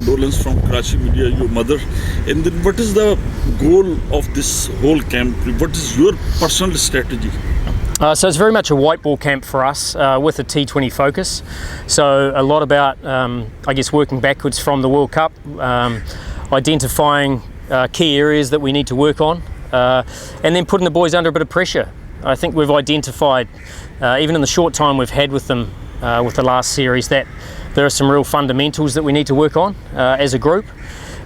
Condolence from Karachi media, your mother. And then what is the goal of this whole camp? What is your personal strategy? So it's very much a white ball camp for us with a T20 focus. So a lot about, I guess, working backwards from the World Cup, identifying key areas that we need to work on, and then putting the boys under a bit of pressure. I think we've identified, even in the short time we've had with them with the last series, that there are some real fundamentals that we need to work on as a group,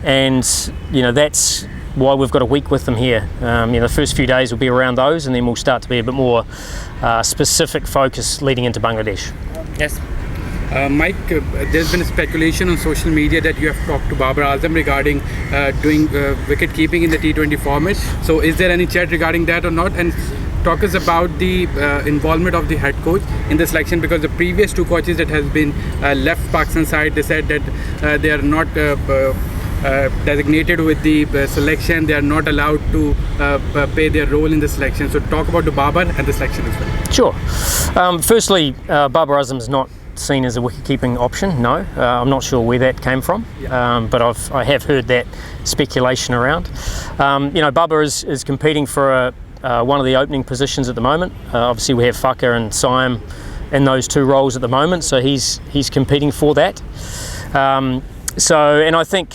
and that's why we've got a week with them here. The first few days will be around those, and then we'll start to be a bit more specific focus leading into Bangladesh. Yes. Mike, there's been speculation on social media that you have talked to Babar Azam regarding doing wicket keeping in the T20 format. So is there any chat regarding that or not? And talk us about the involvement of the head coach in the selection, because the previous two coaches that has been left Pakistan side, they said that they are not designated with the selection. They are not allowed to play their role in the selection. So talk about the Babar and the selection as well. Sure. Firstly, Babar Azam is not seen as a wicket-keeping option. No, I'm not sure where that came from, but I have heard that speculation around. Babar is competing for one of the opening positions at the moment. Obviously, we have Faka and Siam in those two roles at the moment, so he's competing for that. And I think,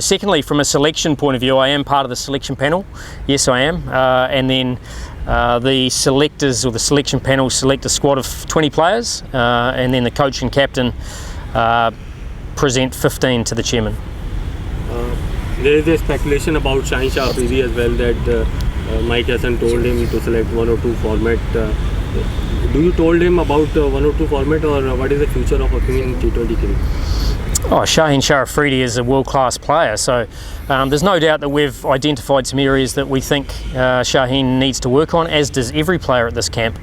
secondly, from a selection point of view, I am part of the selection panel. Yes, I am. And then the selectors or the selection panel select a squad of 20 players, and then the coach and captain present 15 to the chairman. There is a speculation about Shaheen Afridi as well, that Mike Hesson told him to select one or two format. Do you told him about one or two format, or what is the future of working in T20 cricket? Shaheen Afridi is a world-class player, so there's no doubt that we've identified some areas that we think Shaheen needs to work on, as does every player at this camp.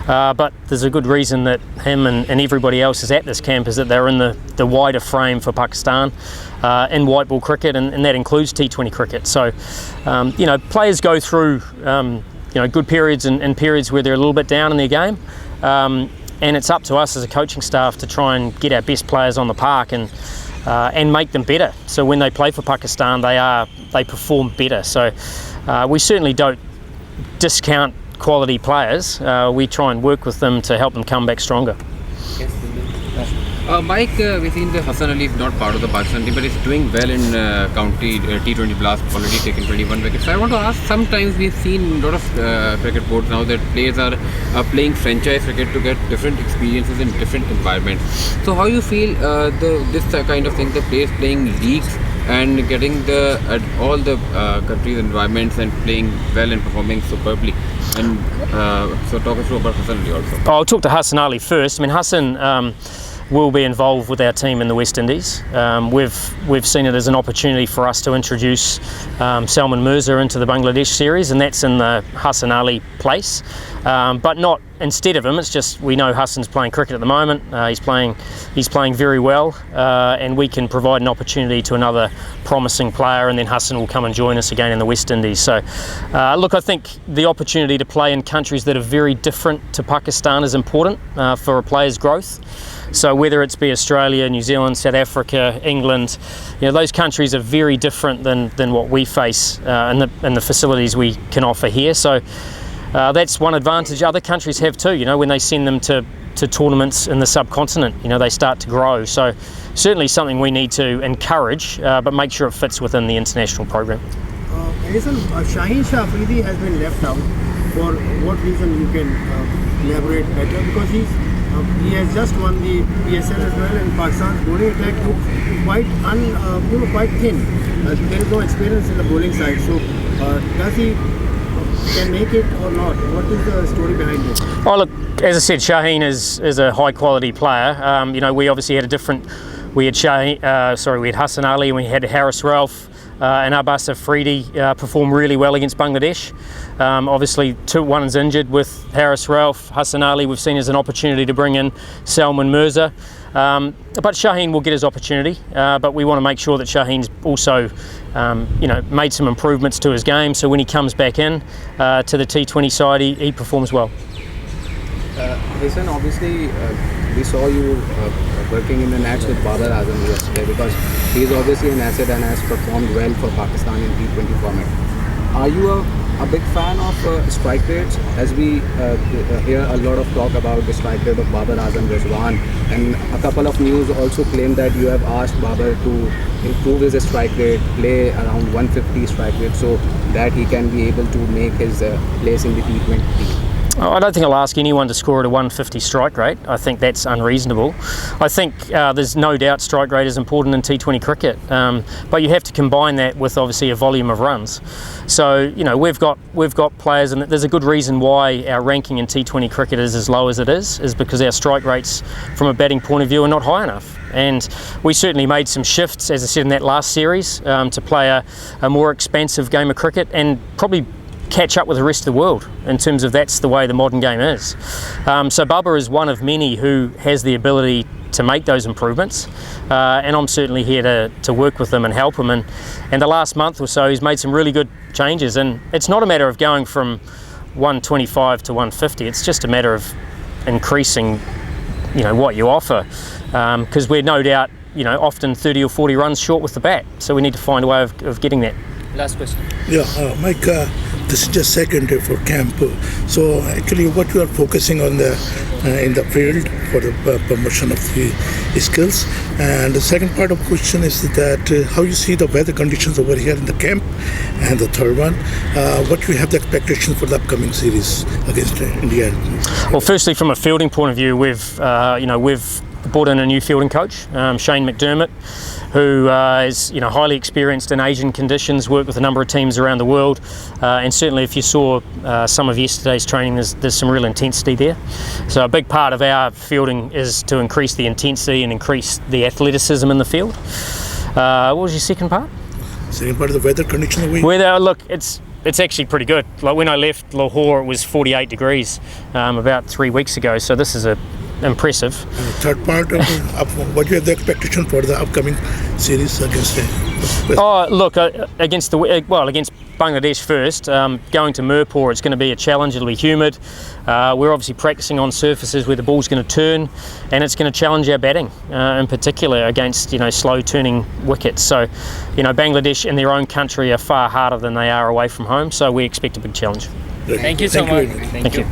But there's a good reason that him and everybody else is at this camp, is that they're in the wider frame for Pakistan in white ball cricket, and that includes T20 cricket. So, players go through good periods and periods where they're a little bit down in their game. And it's up to us as a coaching staff to try and get our best players on the park and make them better. So when they play for Pakistan, they perform better. So we certainly don't discount quality players. We try and work with them to help them come back stronger. Yes. Mike, we've seen the Hesson Ali is not part of the Pakistan team, but he's doing well in county T20 Blast, already taken 21 wickets. So I want to ask, sometimes we've seen a lot of cricket boards now that players are playing franchise cricket to get different experiences in different environments. So how you feel this kind of thing, the players playing leagues and getting all the countries' environments and playing well and performing superbly? And so talk us through about Hesson Ali also. I'll talk to Hesson Ali first. I mean, Hesson will be involved with our team in the West Indies. We've seen it as an opportunity for us to introduce Salman Mirza into the Bangladesh series, and that's in the Hesson Ali place, but not instead of him. It's just we know Hesson's playing cricket at the moment. He's playing very well, and we can provide an opportunity to another promising player, and then Hesson will come and join us again in the West Indies. So look, I think the opportunity to play in countries that are very different to Pakistan is important for a player's growth. So whether it's be Australia, New Zealand, South Africa, England, those countries are very different than what we face in the facilities we can offer here. So that's one advantage other countries have too. When they send them to tournaments in the subcontinent, they start to grow. So certainly something we need to encourage, but make sure it fits within the international program. Hesson, Shaheen Afridi has been left out. For what reason, you can elaborate better? Because he has just won the PSL as well, and Pakistan's bowling attack looks quite thin. There is no experience in the bowling side. So does he can make it or not? What is the story behind it? Oh look, as I said, Shaheen is a high quality player. We obviously had we had Hesson Ali, and we had Haris Ralph and Babar Afridi perform really well against Bangladesh. Obviously, one is injured with Haris Ralph. Hesson Ali we've seen as an opportunity to bring in Salman Mirza. But Shaheen will get his opportunity, but we want to make sure that Shaheen's also made some improvements to his game, so when he comes back in to the T20 side, he performs well. Hesson, obviously we saw you working in the nets with Babar Azam yesterday, because he is obviously an asset and has performed well for Pakistan in T20 format. Are you a big fan of strike rates? As we hear a lot of talk about the strike rate of Babar Azam Rizwan, and a couple of news also claim that you have asked Babar to improve his strike rate, play around 150 strike rate, so that he can be able to make his place in the T20. I don't think I'll ask anyone to score at a 150 strike rate. I think that's unreasonable. I think there's no doubt strike rate is important in T20 cricket, but you have to combine that with obviously a volume of runs. So we've got players, and there's a good reason why our ranking in T20 cricket is as low as it is because our strike rates from a batting point of view are not high enough. And we certainly made some shifts, as I said in that last series, to play a more expansive game of cricket and probably catch up with the rest of the world in terms of that's the way the modern game is. So Babar is one of many who has the ability to make those improvements, and I'm certainly here to work with him and help him. And the last month or so he's made some really good changes, and it's not a matter of going from 125 to 150, it's just a matter of increasing what you offer, because we're no doubt often 30 or 40 runs short with the bat, so we need to find a way of getting that. Last question. Yeah, Mike, this is just second day for camp. So actually what you are focusing on in the field for the promotion of the skills. And the second part of the question is that how you see the weather conditions over here in the camp. And the third one, what you have the expectations for the upcoming series against India? Well, firstly, from a fielding point of view, we've brought in a new fielding coach, Shaheen McDermott, who is highly experienced in Asian conditions, worked with a number of teams around the world, and certainly if you saw some of yesterday's training, there's some real intensity there. So a big part of our fielding is to increase the intensity and increase the athleticism in the field. What was your second part? Second part of the weather conditions. Weather, look, it's actually pretty good. Like when I left Lahore, it was 48 degrees about 3 weeks ago, so this is impressive. And the third part of what you have the expectation for the upcoming series against against Bangladesh first. Going to Mirpur, it's going to be a challenge. It'll be humid. We're obviously practicing on surfaces where the ball's going to turn, and it's going to challenge our batting, in particular against slow turning wickets. So, Bangladesh in their own country are far harder than they are away from home. So we expect a big challenge. Thank you so much. Thank you.